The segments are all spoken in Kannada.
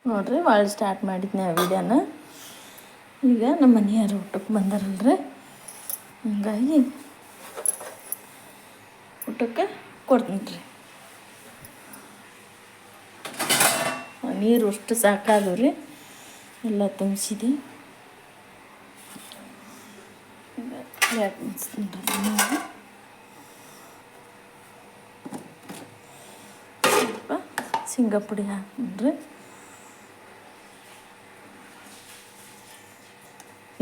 ನೋಡ್ರಿ ಭಾಳ ಸ್ಟಾರ್ಟ್ ಮಾಡಿದ್ನಿ ಆ ವಿಡಿಯೋನ. ಈಗ ನಮ್ಮ ಮನೆಯವ್ರು ಊಟಕ್ಕೆ ಬಂದಾರಲ್ರಿ, ಹಂಗಾಗಿ ಊಟಕ್ಕೆ ಕೊಡ್ತೀನಿ ರೀ. ನೀರು ಅಷ್ಟು ಸಾಕಾದವು ರೀ, ಎಲ್ಲ ತುಂಬಿಸಿದೆ. ಸ್ವಲ್ಪ ಶೇಂಗಾ ಪುಡಿ ಹಾಕ್ತೀನಿ.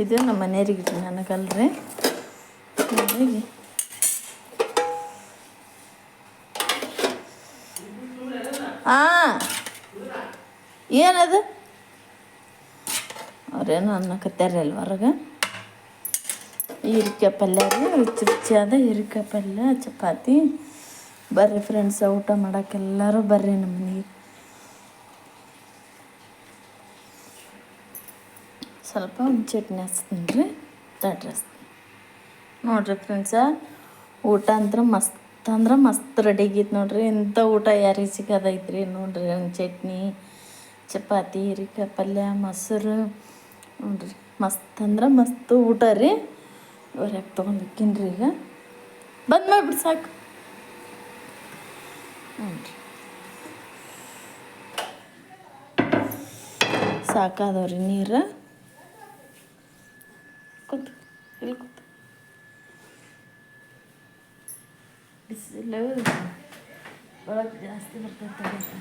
ಇದು ನಮ್ಮ ಮನೆಯವ್ರಿಗೆ ನನಗಲ್ರಿ. ಹಾಗಾಗಿ ಏನದು ಅವ್ರೇನು ಅನ್ನಕತ್ತಾರೆ ಅಲ್ಲಿ ಹೊರಗೆ. ಹೀರಿಕಾಯಿ ಪಲ್ಯ ರೀ, ರುಚಿಯಾದ ಹೀರಿಕಾಯಿ ಪಲ್ಯ, ಚಪಾತಿ. ಬರ್ರಿ ಫ್ರೆಂಡ್ಸ್, ಊಟ ಮಾಡೋಕ್ಕೆಲ್ಲರೂ ಬರ್ರಿ ನಮ್ಮ ಮನೆಗೆ. ಸ್ವಲ್ಪ ಒಂದು ಚಟ್ನಿ ಹಚ್ತೀನಿ ರೀ, ತಡ್ರಿ ಹಚ್ತೀನಿ. ನೋಡಿರಿ ಫ್ರೆಂಡ್ಸ, ಊಟ ಅಂದ್ರೆ ಮಸ್ತ್ ರೆಡಿ ಆಗೈತೆ ನೋಡ್ರಿ. ಇಂಥ ಊಟ ಯಾರಿಗೆ ಸಿಗೋದೈತ್ರಿ. ನೋಡಿರಿ, ಒಂದು ಚಟ್ನಿ, ಚಪಾತಿ, ಹೀರಿಕಾಯಿ ಪಲ್ಯ, ಮೊಸರು. ನೋಡಿರಿ, ಮಸ್ತ್ ಊಟ ರೀ. ಹೊರಗೆ ತೊಗೊಂಡಿಕ್ಕಿನಿ ರೀ. ಈಗ ಬಂದ್ ಮಾಡಿಬಿಡಿ ಸಾಕು. ನೋಡಿರಿ, ಸಾಕಾದವ್ರಿ ನೀರು. ಕೂತು ಇಲ್ಲಿ ಕೂತು ಬಿಸಿಲು ಒಳಗೆ ಜಾಸ್ತಿ ಬರ್ತೈತೆ.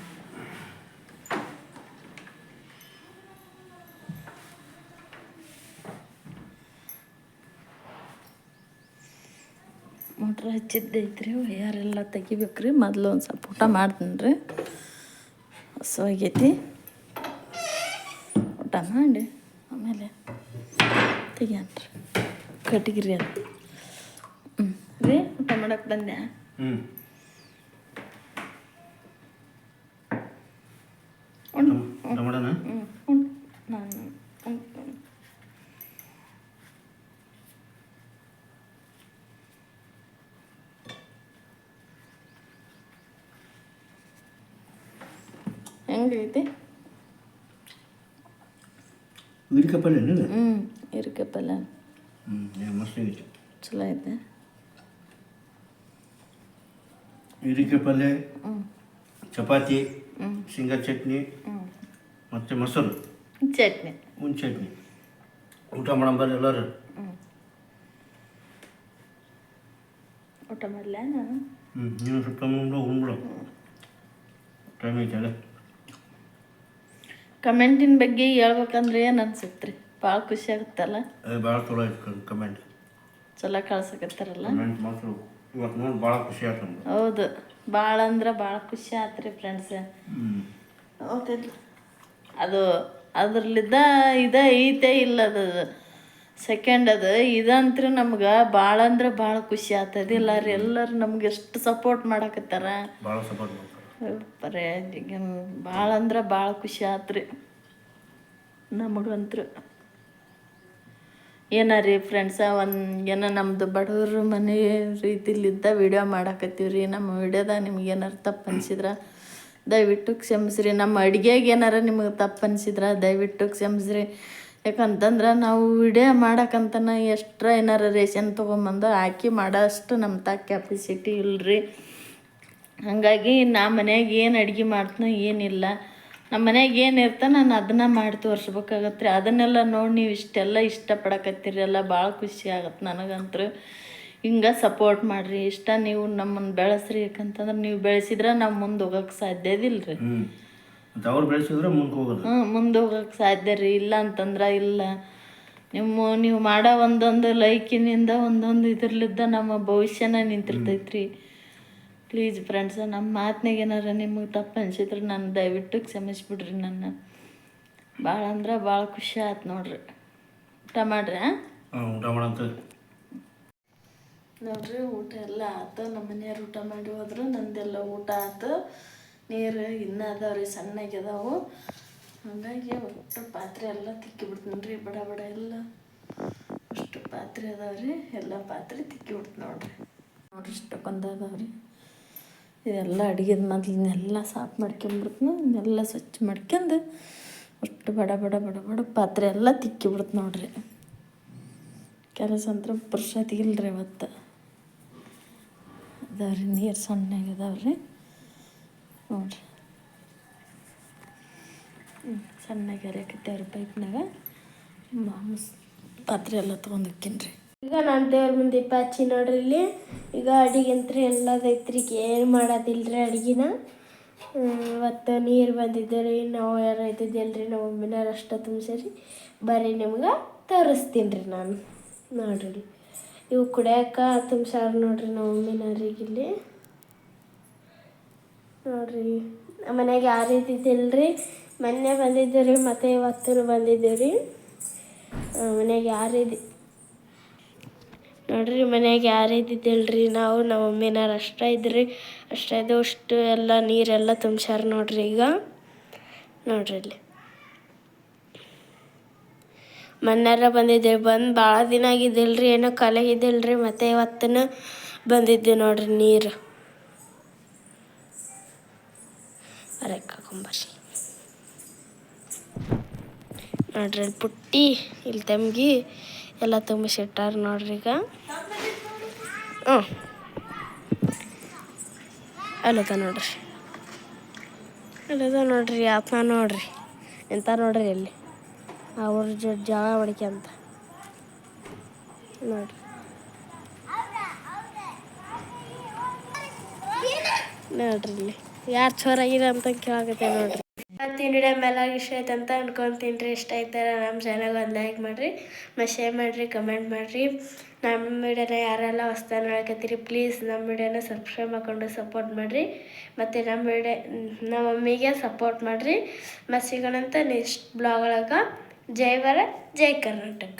ಮೋಟ್ರ್ ಹಚ್ಚಿದ್ದೈತ್ರಿ, ಯಾರೆಲ್ಲ ತೆಗಿಬೇಕ್ರಿ. ಮೊದಲು ಒಂದು ಸ್ವಲ್ಪ ಊಟ ಮಾಡ್ತೀನಿ ರೀ, ಹಸುವಾಗೈತಿ. ಊಟ ಮಾಡಿ ಆಮೇಲೆ ತೆಗಿಯನ್ರಿ, ಕಟ್ಗಿರಿ ಅಂತ. ರೀ, ಊಟ ಮಾಡಕ್ಕೆ ಬಂದೆ. ನಾನು ಹೆಂಗೈತಿ ಹೀರಿಕಾಯಿ ಪಲ್ಯ? ಹೀರಿಕಾಯಿ ಪಲ್ಯ ಮಸ್ತ್ ಐತಿ, ಚಲೋ ಐತೆ. ಹೀರಿಕಾಯಿ ಪಲ್ಯ, ಚಪಾತಿ, ಶೇಂಗಾ ಚಟ್ನಿ ಮತ್ತು ಮೊಸರು ಚಟ್ನಿ, ಒಂದು ಚಟ್ನಿ. ಊಟ ಮಾಡಂಬರ್ರಿ ಎಲ್ಲರೂ. ಊಟ ಮಾಡಲ ನಾನು? ನೀವು ಸ್ವಲ್ಪ ಉಣ್ಬಿಡು, ಟೈಮ್ ಐತಲ್ಲ. ಕಮೆಂಟಿನ ಬಗ್ಗೆ ಹೇಳ್ಬೇಕಂದ್ರೆ ಏನು ಅನ್ಸುತ್ತೆ ರೀ? ಭಾಳ ಖುಷಿ ಆಗುತ್ತಲ್ಲ. ಭಾಳ ಚಲೋ ಆಯ್ತು ಕಮೆಂಟ್, ಚಲೋ ಕಳ್ಸಕತ್ತಾರಲ್ಲ. ಕಮೆಂಟ್ ಮಾತ್ರ ಇವತ್ತು ನೋಡಿ ಭಾಳ ಖುಷಿ ಆಯ್ತು. ಹೌದು, ಭಾಳ ಅಂದ್ರೆ ಭಾಳ ಖುಷಿ ಆಯ್ತು ರೀ ಫ್ರೆಂಡ್ಸ್. ಹೌದಿಲ್ಲ, ಅದು ಅದ್ರಲ್ಲಿದ್ದ ಐತೆ ಇಲ್ಲ, ಅದು ಸೆಕೆಂಡ್ ಅದು ಇದಂತ್ರು ನಮ್ಗೆ ಭಾಳ ಅಂದ್ರೆ ಭಾಳ ಖುಷಿ ಆಗ್ತದಿಲ್ಲ ರೀ. ಎಲ್ಲರೂ ನಮ್ಗೆ ಎಷ್ಟು ಸಪೋರ್ಟ್ ಮಾಡಕತ್ತಾರ, ಭಾಳ ಸಪೋರ್ಟ್ ಮಾಡ್ತಾರೆ. ಭಾಳ ಅಂದ್ರೆ ಭಾಳ ಖುಷಿ ಆಯ್ತು ರೀ ನಮಗಂತೂ. ಏನಾರೀ ಫ್ರೆಂಡ್ಸ, ಏನೋ ನಮ್ಮದು ಬಡವ್ರ ಮನೆ ರೀತಿಲಿದ್ದ ವಿಡಿಯೋ ಮಾಡಾಕತ್ತೀವಿ ರೀ. ನಮ್ಮ ವಿಡಿಯೋದಾಗ ನಿಮ್ಗೆ ಏನಾರು ತಪ್ಪು ಅನಿಸಿದ್ರೆ ದಯವಿಟ್ಟು ಕ್ಷಮಿಸ್ರಿ. ನಮ್ಮ ಅಡುಗೆಗೆ ಏನಾರ ನಿಮಗೆ ತಪ್ಪು ಅನಿಸಿದ್ರೆ ದಯವಿಟ್ಟು ಕ್ಷಮಿಸ್ರಿ. ಯಾಕಂತಂದ್ರೆ ನಾವು ವಿಡಿಯೋ ಮಾಡಕ್ಕಂತನ ಎಷ್ಟ್ರ ಏನಾರ ರೇಷನ್ ತೊಗೊಂಬಂದು ಹಾಕಿ ಮಾಡೋ ಅಷ್ಟು ನಮ್ಮ ತಾ ಕೆಪಾಸಿಟಿ ಇಲ್ಲರಿ. ಹಾಗಾಗಿ ನಾ ಮನ್ಯಾಗ ಏನು ಅಡುಗೆ ಮಾಡ್ತೀನೋ ಏನಿಲ್ಲ, ನಮ್ಮ ಮನ್ಯಾಗ ಏನು ಇರ್ತ ನಾನು ಅದನ್ನು ಮಾಡಿ ತೋರಿಸ್ಬೇಕಾಗತ್ತೆ ರೀ. ಅದನ್ನೆಲ್ಲ ನೋಡಿ ನೀವು ಇಷ್ಟೆಲ್ಲ ಇಷ್ಟಪಡಕತ್ತೀರಲ್ಲ, ಭಾಳ ಖುಷಿ ಆಗತ್ತೆ ನನಗಂತೂ. ಹಿಂಗೆ ಸಪೋರ್ಟ್ ಮಾಡಿರಿ, ಇಷ್ಟ ನೀವು ನಮ್ಮನ್ನು ಬೆಳೆಸ್ರಿ. ಯಾಕಂತಂದ್ರೆ ನೀವು ಬೆಳೆಸಿದ್ರೆ ನಾವು ಮುಂದೆ ಹೋಗೋಕ್ಕೆ ಸಾಧ್ಯದಿಲ್ಲ ರೀ. ಅವ್ರು ಬೆಳೆಸಿದ್ರೆ ಮುಂದೆ ಹೋಗೋದು, ಮುಂದೆ ಹೋಗೋಕ್ಕೆ ಸಾಧ್ಯ ರೀ. ಇಲ್ಲ ಅಂತಂದ್ರೆ ಇಲ್ಲ. ನೀವು ಮಾಡೋ ಒಂದೊಂದು ಲೈಕಿನಿಂದ ಒಂದೊಂದು ಇದ್ರಲ್ಲಿದ್ದ ನಮ್ಮ ಭವಿಷ್ಯನ ನಿಂತಿರ್ತೈತ್ರಿ. ಪ್ಲೀಸ್ ಫ್ರೆಂಡ್ಸ, ನಮ್ಮ ಮಾತಿನಾಗ ಏನಾರ ನಿಮಗೆ ತಪ್ಪು ಅನ್ಸಿದ್ರೆ ನಾನು ದಯವಿಟ್ಟು ಕ್ಷಮಿಸ್ಬಿಡ್ರಿ ನನ್ನ. ಭಾಳ ಅಂದ್ರೆ ಭಾಳ ಖುಷಿ ಆಯ್ತು ನೋಡ್ರಿ. ಊಟ ಮಾಡ್ರಿ. ಊಟ ಮಾಡಂತ ನೋಡ್ರಿ, ಊಟ ಎಲ್ಲ ಆಯ್ತು. ನಮ್ಮ ಮನೆಯವ್ರು ಊಟ ಮಾಡಿ ಹೋದ್ರು, ನಂದೆಲ್ಲ ಊಟ ಆಯ್ತು. ನೀರು ಇನ್ನೂ ಅದಾವ್ರಿ, ಸಣ್ಣಾಗ್ಯದಾವು. ಹಾಗಾಗಿ ಒಟ್ಟು ಪಾತ್ರೆ ಎಲ್ಲ ತಿಕ್ಕಿಬಿಡ್ತೀನಿ ರೀ, ಬಡ ಬಡ ಎಲ್ಲ ಅಷ್ಟು ಪಾತ್ರೆ ಅದಾವ್ರಿ. ಎಲ್ಲ ಪಾತ್ರೆ ತಿಕ್ಕಿಬಿಡ್ತೀನಿ ನೋಡ್ರಿ. ಇಷ್ಟಕ್ಕೊಂದು ಅದಾವ್ರಿ. ಇದೆಲ್ಲ ಅಡುಗೆದ ಮೊದಲನ್ನೆಲ್ಲ ಸಾಫ್ ಮಾಡ್ಕೊಂಬಿಡ್ತೀನಿ. ಇದನ್ನೆಲ್ಲ ಸ್ವಚ್ಛ ಮಾಡ್ಕೊಂಡು ಅಷ್ಟು ಬಡ ಬಡ ಬಡ ಬಡ ಪಾತ್ರೆ ಎಲ್ಲ ತಿಕ್ಕಿಬಿಡ್ತು ನೋಡ್ರಿ. ಕೆಲಸ ಅಂದ್ರೆ ಪುರ್ಸೊತ್ತಿಗಿಲ್ರಿ ಇವತ್ತು. ಅದಾವ್ರಿ ನೀರು ಸಣ್ಣಗಿದಾವ್ರಿ ನೋಡ್ರಿ. ಸಣ್ಣಗೆ ಹರಿಯಾಕತ್ತೇವ್ರಿ ಪೈಪ್ನಾಗ. ಪಾತ್ರೆ ಎಲ್ಲ ತೊಗೊಂಡೋಕ್ಕೀನಿ. ಈಗ ನಾನು ದೇವ್ರ ಮುಂದೆ ದೀಪ ಹಚ್ಚಿ ನೋಡ್ರಿ. ಇಲ್ಲಿ ಈಗ ಅಡಿಗೆ ಅಂತ ಎಲ್ಲದೈತ್ರಿ. ಏನು ಮಾಡೋದಿಲ್ರಿ ಅಡ್ಗಿನ. ಇವತ್ತು ನೀರು ಬಂದಿದ್ದೆ ರೀ. ನಾವು ಯಾರು ಇದ್ದಿದ್ದಿಲ್ರಿ, ನಮ್ಮ ಮಮ್ಮಿನವ್ರು ಅಷ್ಟೇ ತುಂಬಿಸಿರಿ. ಬರ್ರಿ ನಿಮ್ಗೆ ತೋರಿಸ್ತೀನಿ ರೀ ನಾನು. ನೋಡ್ರಿ ಇವು ಕುಡಿಯೋಕೆ ತುಂಬ್ಸಾರ ನೋಡ್ರಿ ನಮ್ಮ ಮಮ್ಮಿನವ್ರಿಗೆ. ಇಲ್ಲಿ ನೋಡ್ರಿ ನಮ್ಮ ಮನೆಗೆ ಯಾರು ಇದ್ದಿದ್ದಿಲ್ರಿ. ಮೊನ್ನೆ ಬಂದಿದ್ದೀವಿ ರೀ, ಮತ್ತು ಇವತ್ತು ಬಂದಿದ್ದೀವಿ ರೀ. ಮನೆಗೆ ನೋಡ್ರಿ ಮನೆಗೆ ಯಾರು ಇದ್ದಿದ್ದಿಲ್ರಿ. ನಾವು ನಮ್ಮ ಮಮ್ಮಿನವ್ರು ಅಷ್ಟೇ ಇದ್ರಿ. ಅಷ್ಟು ಎಲ್ಲ ನೀರೆಲ್ಲ ತುಂಬ್ಸ್ಯಾರ ನೋಡ್ರಿ. ಈಗ ನೋಡ್ರಿ ಇಲ್ಲಿ ಮೊನ್ನೆರ ಬಂದಿದ್ದೇವೆ. ಬಂದು ಭಾಳ ದಿನ ಆಗಿದ್ದಿಲ್ರಿ, ಏನೋ ಕಲಗಿದ್ದಿಲ್ರಿ. ಮತ್ತು ಇವತ್ತನ ಬಂದಿದ್ದೆ ನೋಡ್ರಿ ನೀರು. ಹಾಕೊಂಬರ್ರಿ ನೋಡ್ರಿ. ಇಲ್ಲಿ ಪುಟ್ಟಿ, ಇಲ್ಲಿ ತಂಗಿ ಎಲ್ಲ ತುಂಬಿಸಿಟ್ಟಾರ ನೋಡ್ರಿ. ಈಗ ಅಲ್ಲದ ನೋಡ್ರಿ, ಅಲ್ಲದ ನೋಡ್ರಿ. ಆತ್ಮ ನೋಡ್ರಿ ಎಂತ ನೋಡ್ರಿ. ಅಲ್ಲಿ ಅವ್ರ ಜಗಳ ಹೊಡಿಕ್ಯಂತ ನೋಡ್ರಿ. ನೋಡ್ರಿ ಇಲ್ಲಿ ಯಾರು ಚೋರಾಗಿದೆ ಅಂತ ಕೇಳಾಕತ್ತೆ ನೋಡ್ರಿ. ಇವತ್ತಿನ ವಿಡಿಯೋ ಮೇಲೆ ಇಷ್ಟ ಆಯ್ತು ಅಂತ ಅನ್ಕೊತೀನಿ ರೀ. ಇಷ್ಟ ಆಯ್ತಾರ ನಮ್ಮ ಚಾನಲ್ಗೆ ಒಂದು ಲೈಕ್ ಮಾಡಿರಿ, ಮತ್ತು ಶೇರ್ ಮಾಡಿರಿ, ಕಮೆಂಟ್ ಮಾಡಿರಿ. ನಮ್ಮ ವಿಡಿಯೋನ ಯಾರೆಲ್ಲ ಹೊಸ್ದಾಗಿ ನೋಡಕತ್ತೀರಿ ಪ್ಲೀಸ್ ನಮ್ಮ ವಿಡಿಯೋನ ಸಬ್ಸ್ಕ್ರೈಬ್ ಮಾಡ್ಕೊಂಡು ಸಪೋರ್ಟ್ ಮಾಡಿರಿ. ಮತ್ತು ನಮ್ಮ ಮಮ್ಮಿಗೆ ಸಪೋರ್ಟ್ ಮಾಡಿರಿ. ಮತ್ತು ಸಿಗೋಣಂತ ನೆಕ್ಸ್ಟ್ ಬ್ಲಾಗ್ ಒಳಗೆ. ಜೈ ಭಾರತ್, ಜೈ ಕರ್ನಾಟಕ.